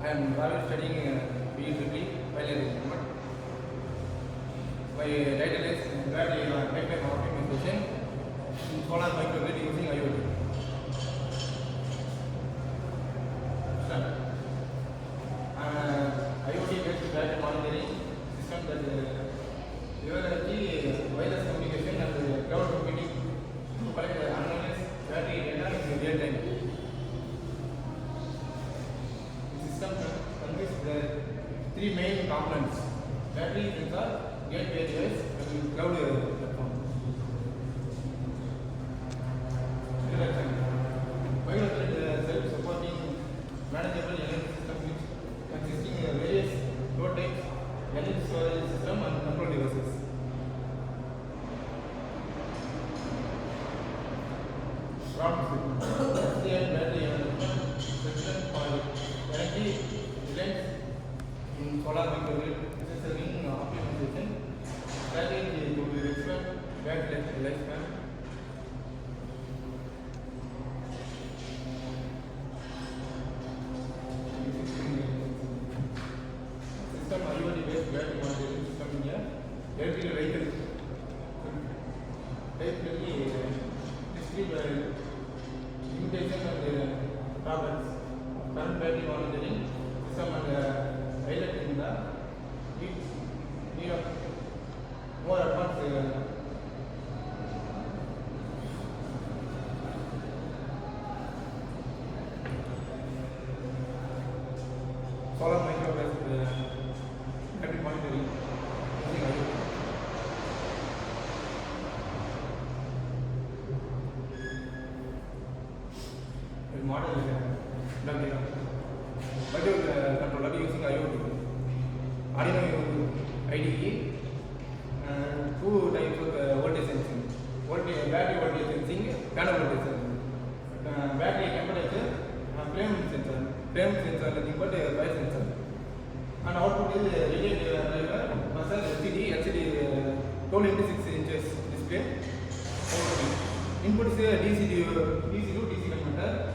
I am while studying BE while in my title is Battery Pipeline Optimization in Solar Microgrid using IoT. IoT based battery monitoring system that leverages wireless communication and cloud computing to collect the analyze battery data in real time. The system consists of three main components: battery sensor, gateway device, and cloud platform. Microgrid self-supporting manageable energy system which consisting of various load types, energy storage system, and control devices. SDN battery management system for energy reliance in solar microgrid necessary optimization strategy to expand battery lifespan. System IoT based battery monitoring system in here. Electrical vehicle basically discrete limitation and problems. Current battery monitoring system and highlight in the need of more advanced solar microgrid battery monitoring using IoT. The model is controller using IoT. Arduino IDE and two types of voltage sensing. Battery voltage sensing, panel voltage sensing. Battery temperature, flame sensor. Flame sensor nothing but fire sensor. And output is relay driver versus LCD 12 into 6 inches display. Input is DC to DC converter.